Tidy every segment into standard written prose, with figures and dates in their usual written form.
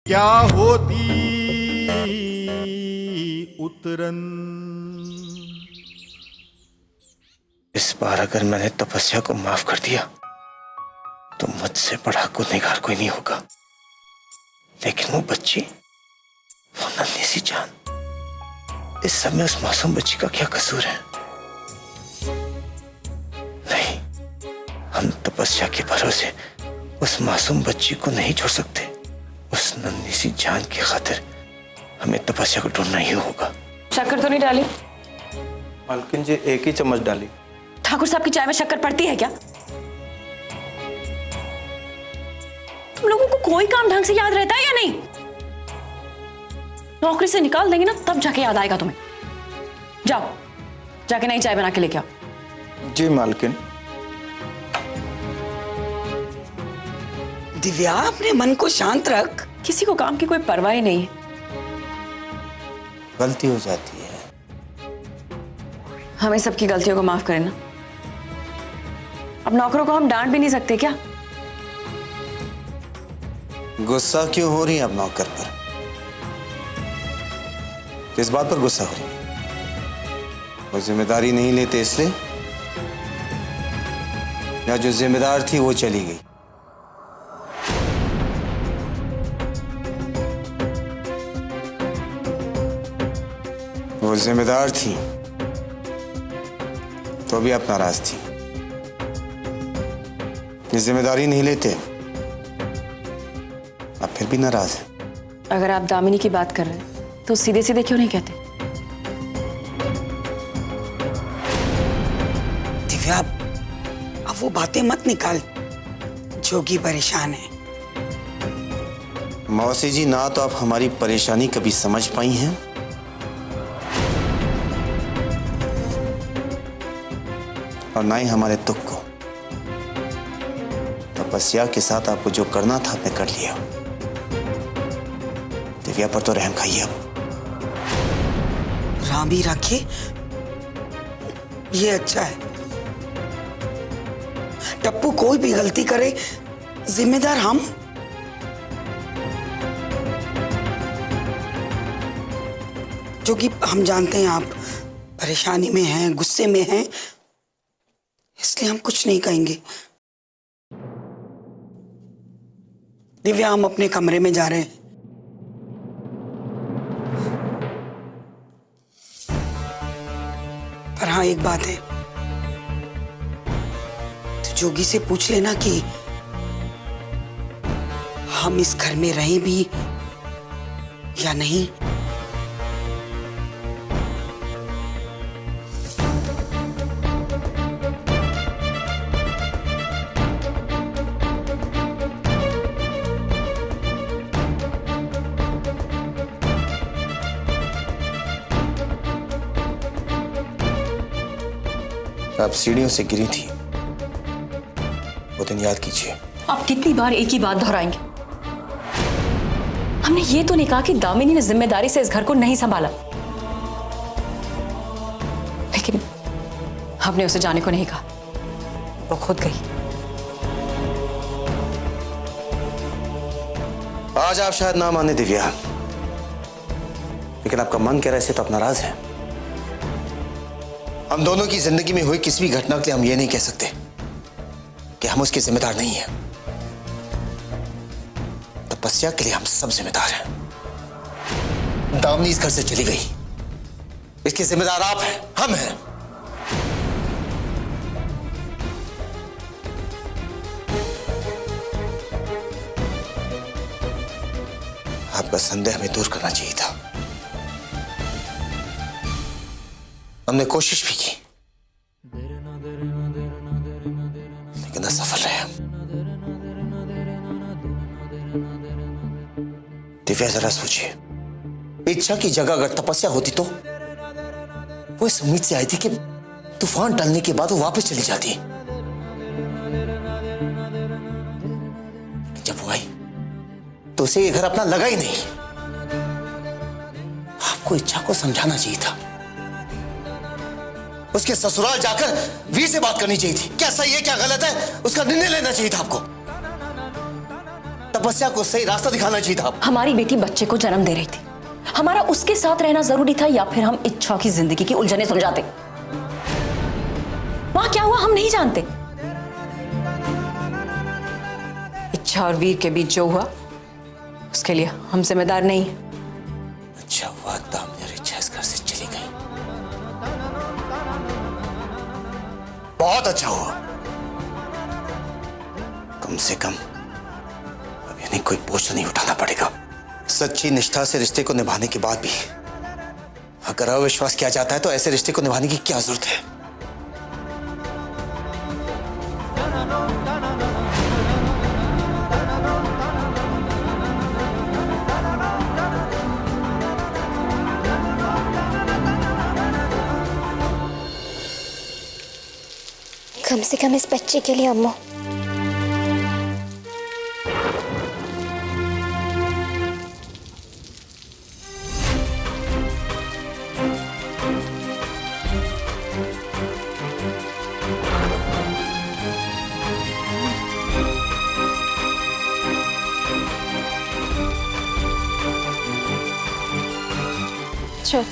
क्या होती उतरन। इस बार अगर मैंने तपस्या को माफ कर दिया तो मुझसे बड़ा गुनहगार कोई नहीं होगा। लेकिन वो बच्ची, वो नन्ही सी जान, इस समय उस मासूम बच्ची का क्या कसूर है? नहीं, हम तपस्या के भरोसे उस मासूम बच्ची को नहीं छोड़ सकते। उस नन्ही सी जान की खातिर हमें तपस्या को ढूंढना ही होगा। शक्कर तो नहीं डाली? मालकिन जी, एक ही चम्मच डाली। ठाकुर साहब की चाय में शक्कर पड़ती है क्या? तुम लोगों को कोई काम ढंग से याद रहता है या नहीं? नौकरी से निकाल देंगे ना तब जाके याद आएगा तुम्हें। जाओ, जाके नई चाय बना के लेके आओ। जी मालकिन। दिव्या, अपने मन को शांत रख। किसी को काम की कोई परवाह ही नहीं है। गलती हो जाती है। हमें सबकी गलतियों को माफ करें ना। अब नौकरों को हम डांट भी नहीं सकते क्या? गुस्सा क्यों हो रही है अब नौकर पर? किस बात पर गुस्सा हो रही है? वो जिम्मेदारी नहीं लेते इसलिए, या जो जिम्मेदार थी वो चली गई? वो जिम्मेदार थी तो भी आप नाराज थी। ये जिम्मेदारी नहीं लेते आप फिर भी नाराज हैं। अगर आप दामिनी की बात कर रहे हैं तो सीधे सीधे क्यों नहीं कहते? दिव्या, अब वो बातें मत निकाल। जोगी परेशान है। मौसी जी, ना तो आप हमारी परेशानी कभी समझ पाई हैं और ना ही हमारे दुख को। तपस्या के साथ आपको जो करना था आपने कर लिया। दिव्या पर तो रहम खाइए अब। राम ही रखे, ये अच्छा है। टप्पू कोई भी गलती करे, जिम्मेदार हम। जो कि हम जानते हैं आप परेशानी में हैं, गुस्से में हैं, इसलिए हम कुछ नहीं कहेंगे। दिव्या, हम अपने कमरे में जा रहे हैं। पर हाँ, एक बात है, तो जोगी से पूछ लेना कि हम इस घर में रहें भी या नहीं। आप सीढ़ियों से गिरी थी, वो दिन याद कीजिए। आप कितनी बार एक ही बात दोहराएंगे? हमने ये तो नहीं कहा कि दामिनी ने जिम्मेदारी से इस घर को नहीं संभाला, लेकिन हमने उसे जाने को नहीं कहा। वो खुद गई। आज आप शायद ना माने दिव्या, लेकिन आपका मन कह रहा है, इसे तो आप नाराज हैं। हम दोनों की जिंदगी में हुई किसी भी घटना के लिए हम ये नहीं कह सकते कि हम उसके जिम्मेदार नहीं हैं। तपस्या के लिए हम सब जिम्मेदार हैं। दामिनी इस घर से चली गई, इसके जिम्मेदार आप हैं, हम हैं। आपका संदेह हमें दूर करना चाहिए था। हमने कोशिश भी की, लेकिन असफल रहे हम। दिव्या, जरा सोचिए, इच्छा की जगह अगर तपस्या होती तो वो इस उम्मीद से आई थी कि तूफान टलने के बाद वो वापस चली जाती। जब वो आई तो उसे ये घर अपना लगा ही नहीं। आपको इच्छा को समझाना चाहिए था। उसके ससुराल जाकर वीर से बात करनी चाहिए थी। क्या सही है क्या गलत है उसका निर्णय लेना चाहिए था आपको। तपस्या को सही रास्ता दिखाना चाहिए था। हमारी बेटी बच्चे को जन्म दे रही थी, हमारा उसके साथ रहना जरूरी था या फिर हम इच्छा की जिंदगी की उलझने सुलझाते? वहां क्या हुआ हम नहीं जानते। इच्छा और वीर के बीच जो हुआ उसके लिए हम जिम्मेदार नहीं है। अच्छा हुआ दामिनी और इच्छा इस घर से चली गई। बहुत अच्छा हुआ। कम से कम अब यानी कोई बोझ तो नहीं उठाना पड़ेगा। सच्ची निष्ठा से रिश्ते को निभाने के बाद भी अगर अविश्वास किया जाता है तो ऐसे रिश्ते को निभाने की क्या जरूरत है? कम से कम इस बच्चे के लिए अम्मू। चल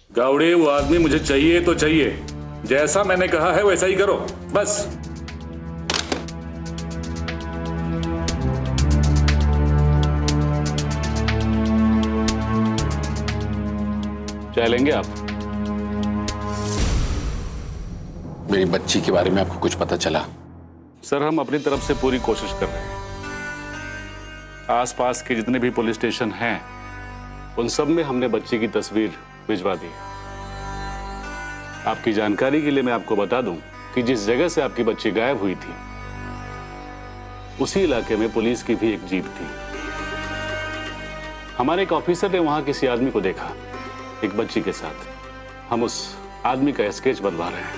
गावड़े, वो आदमी मुझे चाहिए तो चाहिए। जैसा मैंने कहा है वैसा ही करो बस। चाय लेंगे आप? मेरी बच्ची के बारे में आपको कुछ पता चला? सर, हम अपनी तरफ से पूरी कोशिश कर रहे हैं। आसपास के जितने भी पुलिस स्टेशन हैं उन सब में हमने बच्ची की तस्वीर भिजवा दी। आपकी जानकारी के लिए मैं आपको बता दूं कि जिस जगह से आपकी बच्ची गायब हुई थी उसी इलाके में पुलिस की भी एक जीप थी। हमारे एक ऑफिसर ने वहां किसी आदमी को देखा एक बच्ची के साथ। हम उस आदमी का स्केच बनवा रहे हैं।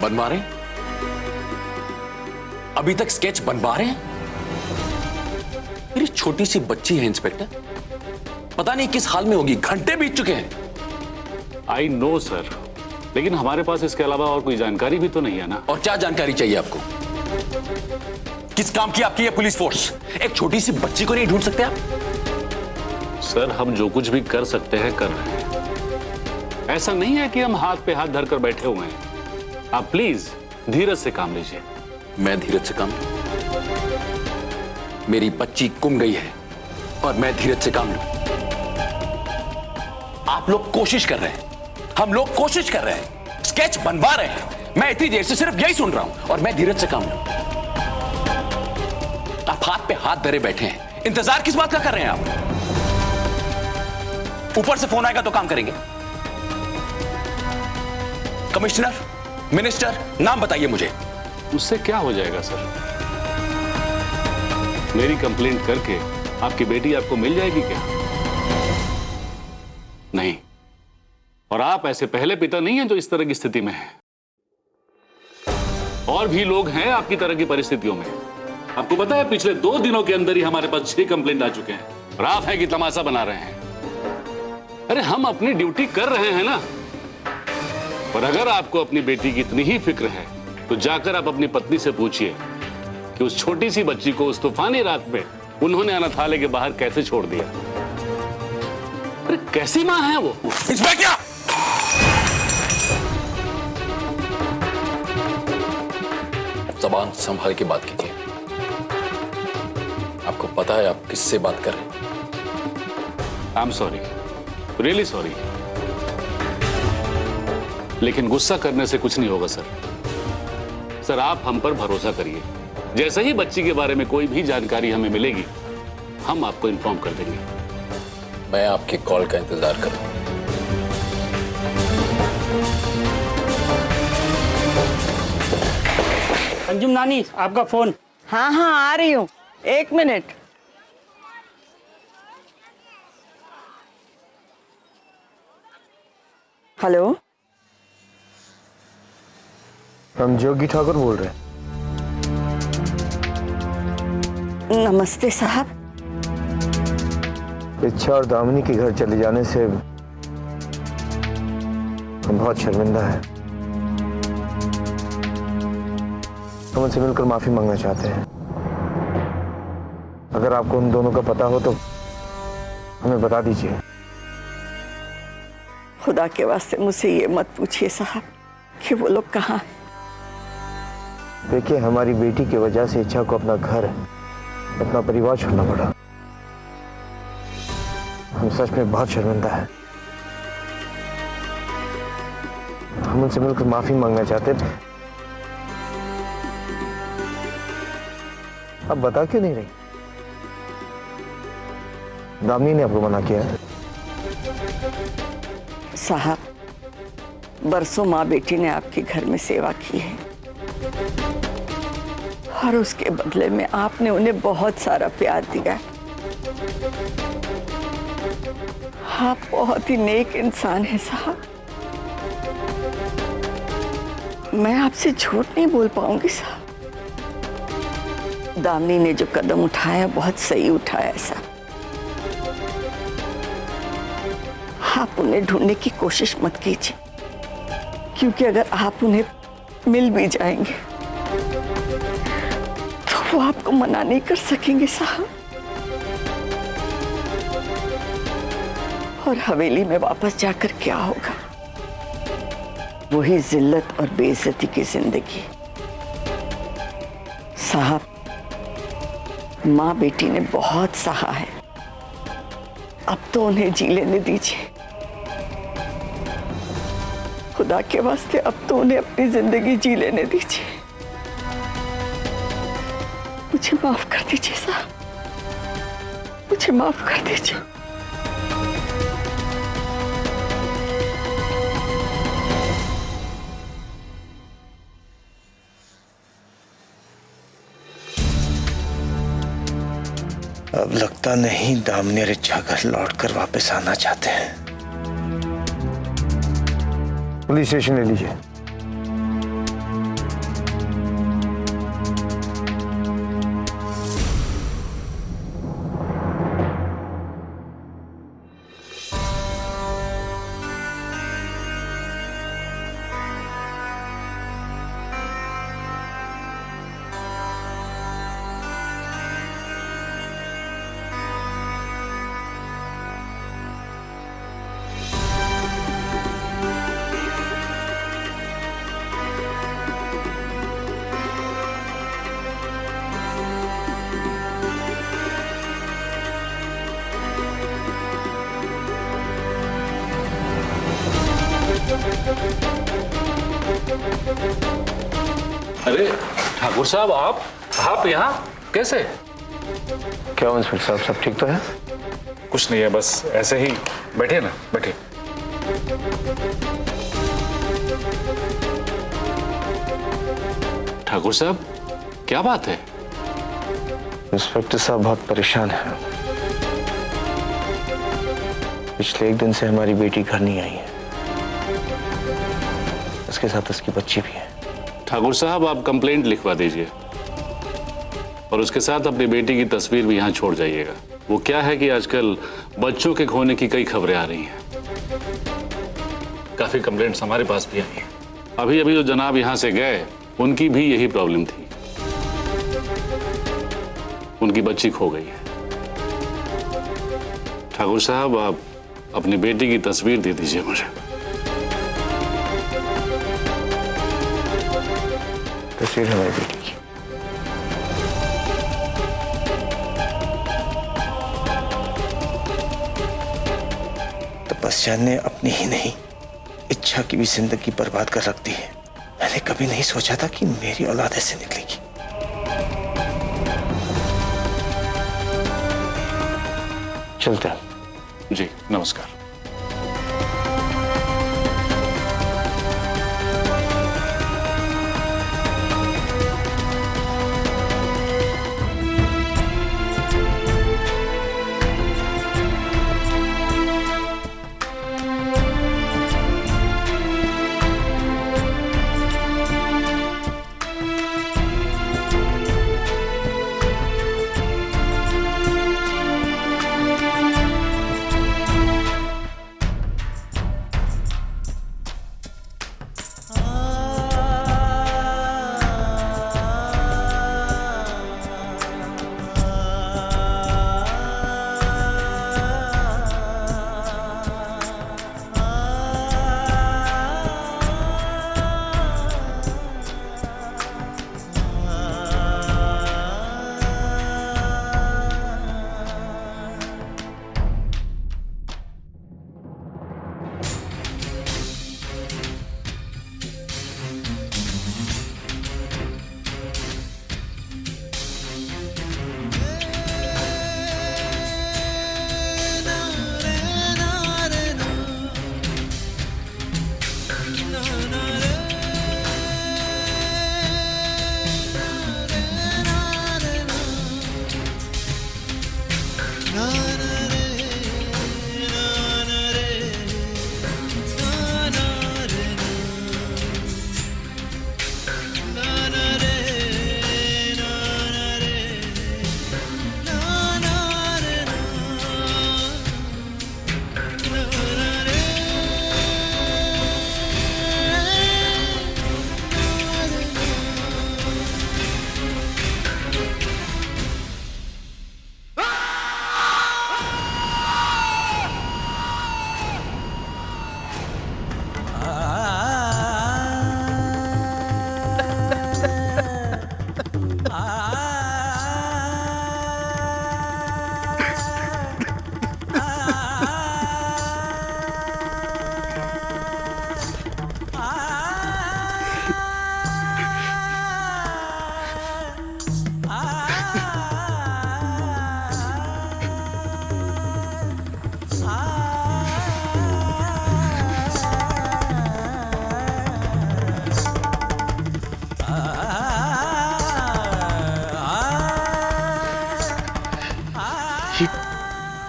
बनवा रहे हैं? अभी तक स्केच बनवा रहे हैं? मेरी छोटी सी बच्ची है इंस्पेक्टर, पता नहीं किस हाल में होगी। घंटे बीत चुके हैं। आई नो सर, लेकिन हमारे पास इसके अलावा और कोई जानकारी भी तो नहीं है ना। और क्या जानकारी चाहिए आपको? किस काम की आपकी ये पुलिस फोर्स? एक छोटी सी बच्ची को नहीं ढूंढ सकते आप? सर, हम जो कुछ भी कर सकते हैं कर रहे हैं। ऐसा नहीं है कि हम हाथ पे हाथ धरकर बैठे हुए हैं। आप प्लीज धीरज से काम लीजिए। मैं धीरज से काम लूं? मेरी बच्ची गुम गई है और मैं धीरज से काम लूं? आप लोग कोशिश कर रहे हैं, हम लोग कोशिश कर रहे हैं, स्केच बनवा रहे हैं। मैं इतनी देर से सिर्फ यही सुन रहा हूं और मैं धीरज से काम लूं? आप हाथ पे हाथ धरे बैठे हैं, इंतजार किस बात का कर रहे हैं आप? ऊपर से फोन आएगा तो काम करेंगे। कमिश्नर, मिनिस्टर, नाम बताइए मुझे। उससे क्या हो जाएगा सर? मेरी कंप्लेंट करके आपकी बेटी आपको मिल जाएगी क्या? नहीं। और आप ऐसे पहले पिता नहीं हैं जो इस तरह की स्थिति में हैं। और भी लोग हैं आपकी तरह की परिस्थितियों में। आपको पता है पिछले 2 दिनों के अंदर ही हमारे पास 6 कंप्लेंट आ चुके हैं और आप है कि तमाशा बना रहे हैं। अरे हम अपनी ड्यूटी कर रहे हैं ना। और अगर आपको अपनी बेटी की इतनी ही फिक्र है तो जाकर आप अपनी पत्नी से पूछिए कि उस छोटी सी बच्ची को उस तूफानी रात में उन्होंने अनाथालय के बाहर कैसे छोड़ दिया। अरे कैसी मां है वो? इसमें क्या? जबान संभाल के बात कीजिए। आपको पता है आप किससे बात कर रहे हैं? I am sorry, really sorry, लेकिन गुस्सा करने से कुछ नहीं होगा सर। सर, आप हम पर भरोसा करिए। जैसे ही बच्ची के बारे में कोई भी जानकारी हमें मिलेगी हम आपको इन्फॉर्म कर देंगे। मैं आपके कॉल का इंतजार करूं। अंजुम नानी आपका फोन। हाँ हाँ आ रही हूँ, 1 मिनट। हेलो, हम जोगी ठाकुर बोल रहे हैं। नमस्ते साहब। इच्छा और दामिनी के घर चले जाने से हम बहुत शर्मिंदा हैं। हम उनसे मिलकर माफी मांगना चाहते हैं। अगर आपको उन दोनों का पता हो तो हमें बता दीजिए। खुदा के वास्ते मुझसे ये मत पूछिए साहब कि वो लोग कहाँ हैं। देखिए, हमारी बेटी की वजह से इच्छा को अपना घर, अपना परिवार छोड़ना पड़ा। हम सच में बहुत शर्मिंदा हैं। हम उनसे मिलकर माफी मांगना चाहते थे। अब बता क्यों नहीं रही? दामिनी ने आपको मना किया है? साहब, बरसों माँ बेटी ने आपके घर में सेवा की है और उसके बदले में आपने उन्हें बहुत सारा प्यार दिया है। आप बहुत ही नेक इंसान हैं साहब। मैं आपसे झूठ नहीं बोल पाऊंगी साहब। दामिनी ने जो कदम उठाया बहुत सही उठाया साहब। आप उन्हें ढूंढने की कोशिश मत कीजिए, क्योंकि अगर आप उन्हें मिल भी जाएंगे तो वो आपको मना नहीं कर सकेंगे साहब। और हवेली में वापस जाकर क्या होगा? वही जिल्लत और बेइज्जती की जिंदगी। साहब, माँ बेटी ने बहुत सहा है, अब तो उन्हें जी लेने दीजिए। खुदा के वास्ते अब तो उन्हें अपनी जिंदगी जी लेने दीजिए। मुझे माफ कर दीजिए साहब, मुझे माफ कर दीजिए। अब लगता नहीं दामिनी और इच्छा घर लौटकर वापस आना चाहते हैं। पुलिस स्टेशन ले लीजिए। अरे ठाकुर साहब, आप यहाँ कैसे? क्या इंस्पेक्टर साहब, सब ठीक तो है? कुछ नहीं है, बस ऐसे ही बैठे ना, बैठे। ठाकुर साहब, क्या बात है? इंस्पेक्टर साहब बहुत परेशान हैं। पिछले 1 दिन से हमारी बेटी घर नहीं आई है। इसके साथ उसकी बच्ची भी है। ठाकुर साहब, आप कंप्लेंट लिखवा दीजिए और उसके साथ अपनी बेटी की तस्वीर भी यहाँ छोड़ जाइएगा। वो क्या है कि आजकल बच्चों के खोने की कई खबरें आ रही हैं। काफी कंप्लेंट्स हमारे पास भी आई हैं। अभी अभी जो जनाब यहाँ से गए, उनकी भी यही प्रॉब्लम थी। उनकी बच्ची खो गई है। ठाकुर साहब, आप अपनी बेटी की तस्वीर दे दीजिए मुझे। तस्वीर हमारी बेटी की। तपस्या ने अपनी ही नहीं, इच्छा की भी जिंदगी बर्बाद कर रख दी है। मैंने कभी नहीं सोचा था कि मेरी औलाद ऐसे निकलेगी। चलते हैं। जी, नमस्कार।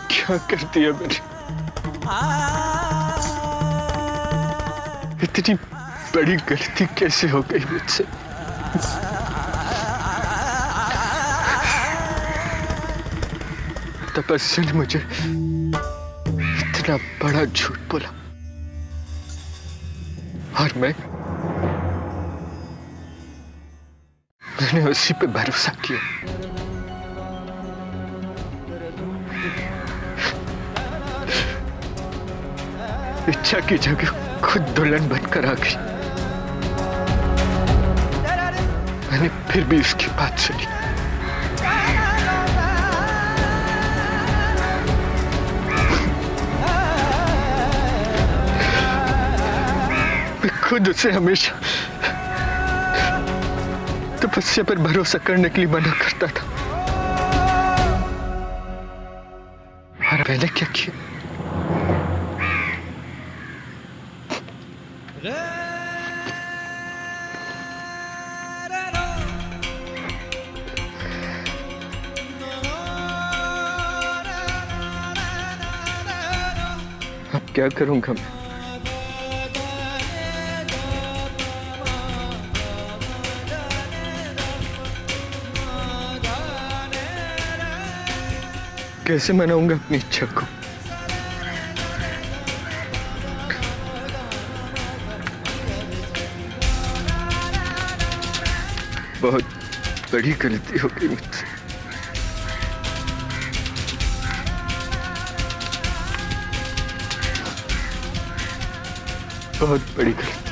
क्या कर दिया मैंने? इतनी बड़ी गलती कैसे हो गई मुझसे? तपस्या ने मुझे इतना बड़ा झूठ बोला और मैंने उसी पे भरोसा किया। इच्छा की जगह खुद दुल्हन बनकर आ गई। मैंने फिर भी उसकी बात सुनी। मैं खुद उसे हमेशा तपस्या पर भरोसा करने के लिए मना करता था। और मैंने क्या किया? अब क्या करूंगा मैं? कैसे मनाऊंगा अपनी इच्छा को? बहुत बड़ी गलती हो गई मुझसे। बहुत बड़ी गलती।